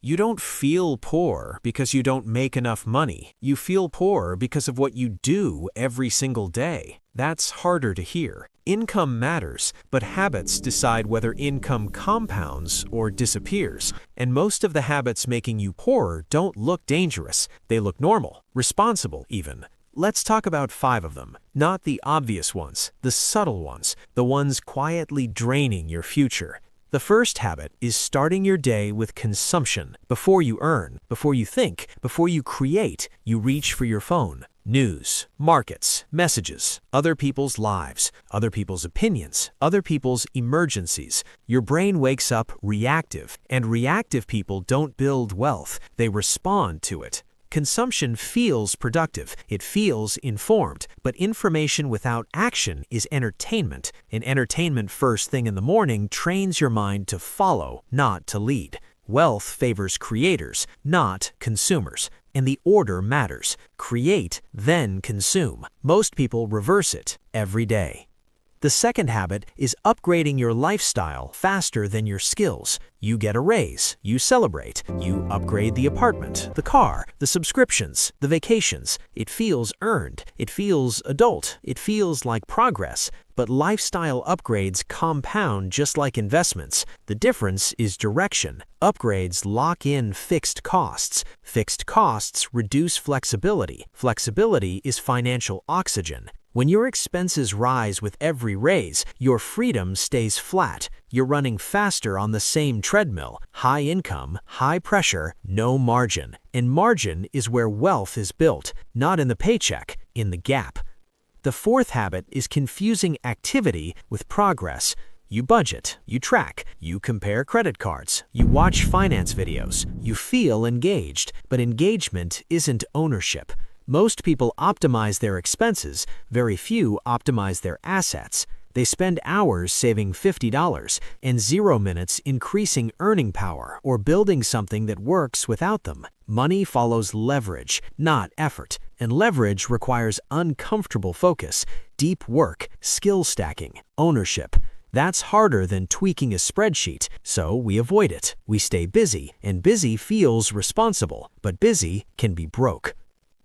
You don't feel poor because you don't make enough money. You feel poor because of what you do every single day. That's harder to hear. Income matters, but habits decide whether income compounds or disappears. And most of the habits making you poorer don't look dangerous. They look normal, responsible even. Let's talk about 5 of them. Not the obvious ones, the subtle ones, the ones quietly draining your future. The first habit is starting your day with consumption. Before you earn, before you think, before you create, you reach for your phone. News, markets, messages, other people's lives, other people's opinions, other people's emergencies. Your brain wakes up reactive, and reactive people don't build wealth, they respond to it. Consumption feels productive, it feels informed, but information without action is entertainment, and entertainment first thing in the morning trains your mind to follow, not to lead. Wealth favors creators, not consumers, and the order matters. Create, then consume. Most people reverse it every day. The second habit is upgrading your lifestyle faster than your skills. You get a raise, you celebrate, you upgrade the apartment, the car, the subscriptions, the vacations. It feels earned, it feels adult, it feels like progress. But lifestyle upgrades compound just like investments. The difference is direction. Upgrades lock in fixed costs. Fixed costs reduce flexibility. Flexibility is financial oxygen. When your expenses rise with every raise, your freedom stays flat. You're running faster on the same treadmill. High income, high pressure, no margin. And margin is where wealth is built, not in the paycheck, in the gap. The fourth habit is confusing activity with progress. You budget, you track, you compare credit cards, you watch finance videos, you feel engaged, but engagement isn't ownership. Most people optimize their expenses, very few optimize their assets. They spend hours saving $50 and 0 minutes increasing earning power or building something that works without them. Money follows leverage, not effort, and leverage requires uncomfortable focus, deep work, skill stacking, ownership. That's harder than tweaking a spreadsheet, so we avoid it. We stay busy, and busy feels responsible, but busy can be broke.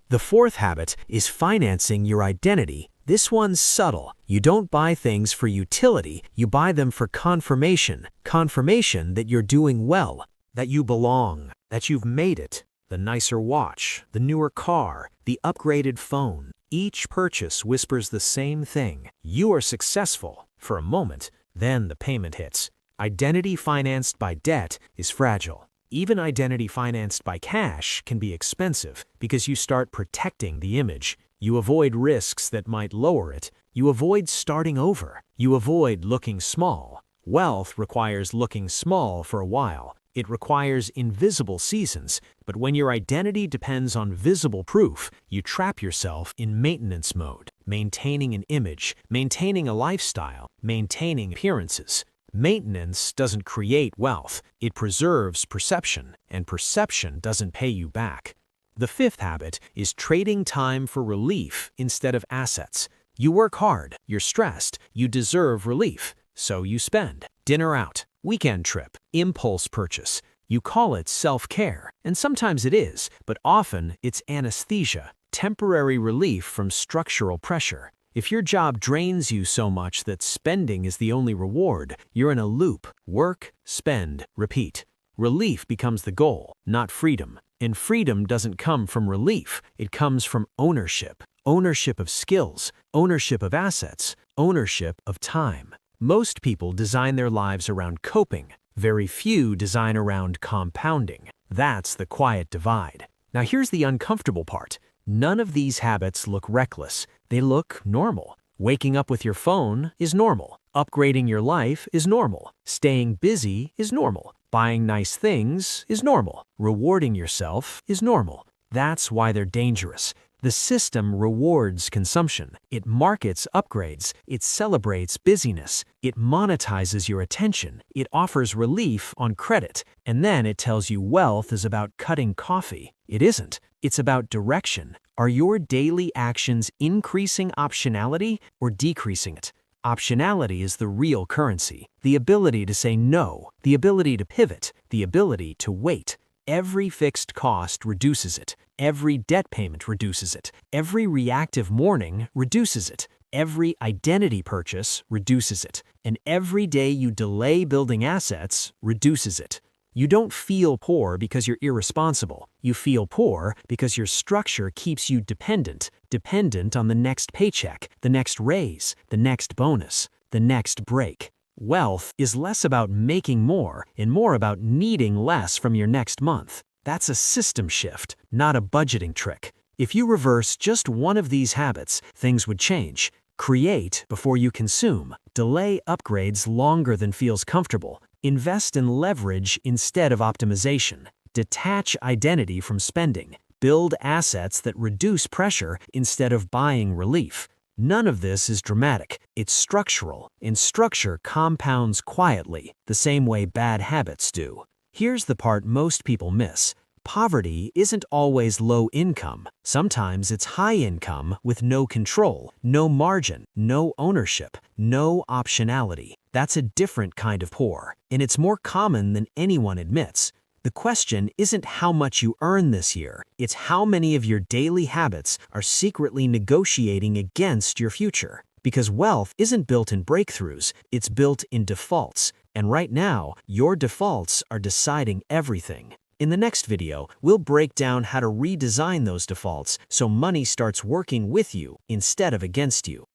The fourth habit is financing your identity. This one's subtle. You don't buy things for utility, you buy them for confirmation. Confirmation that you're doing well, that you belong, that you've made it. The nicer watch, the newer car, the upgraded phone. Each purchase whispers the same thing. You are successful for a moment, then the payment hits. Identity financed by debt is fragile. Even identity financed by cash can be expensive because you start protecting the image. You avoid risks that might lower it. You avoid starting over. You avoid looking small. Wealth requires looking small for a while. It requires invisible seasons. But when your identity depends on visible proof, you trap yourself in maintenance mode, maintaining an image, maintaining a lifestyle, maintaining appearances. Maintenance doesn't create wealth, it preserves perception, and perception doesn't pay you back. The fifth habit is trading time for relief instead of assets. You work hard, you're stressed, you deserve relief, so you spend. Dinner out, weekend trip, impulse purchase. You call it self-care, and sometimes it is, but often it's anesthesia, temporary relief from structural pressure. If your job drains you so much that spending is the only reward, you're in a loop. Work, spend, repeat. Relief becomes the goal, not freedom. And freedom doesn't come from relief, it comes from ownership. Ownership of skills, ownership of assets, ownership of time. Most people design their lives around coping. Very few design around compounding. That's the quiet divide. Now here's the uncomfortable part. None of these habits look reckless. They look normal. Waking up with your phone is normal. Upgrading your life is normal. Staying busy is normal. Buying nice things is normal. Rewarding yourself is normal. That's why they're dangerous. The system rewards consumption. It markets upgrades. It celebrates busyness. It monetizes your attention. It offers relief on credit. And then it tells you wealth is about cutting coffee. It isn't. It's about direction. Are your daily actions increasing optionality or decreasing it? Optionality is the real currency. The ability to say no, the ability to pivot, the ability to wait. Every fixed cost reduces it. Every debt payment reduces it. Every reactive morning reduces it. Every identity purchase reduces it. And every day you delay building assets reduces it. You don't feel poor because you're irresponsible. You feel poor because your structure keeps you dependent on the next paycheck, the next raise, the next bonus, the next break. Wealth is less about making more and more about needing less from your next month. That's a system shift, not a budgeting trick. If you reverse just one of these habits, things would change. Create before you consume. Delay upgrades longer than feels comfortable. Invest in leverage instead of optimization. Detach identity from spending. Build assets that reduce pressure instead of buying relief. None of this is dramatic. It's structural, and structure compounds quietly, the same way bad habits do. Here's the part most people miss. Poverty isn't always low income. Sometimes it's high income with no control, no margin, no ownership, no optionality. That's a different kind of poor, and it's more common than anyone admits. The question isn't how much you earn this year, it's how many of your daily habits are secretly negotiating against your future. Because wealth isn't built in breakthroughs, it's built in defaults. And right now, your defaults are deciding everything. In the next video, we'll break down how to redesign those defaults so money starts working with you instead of against you.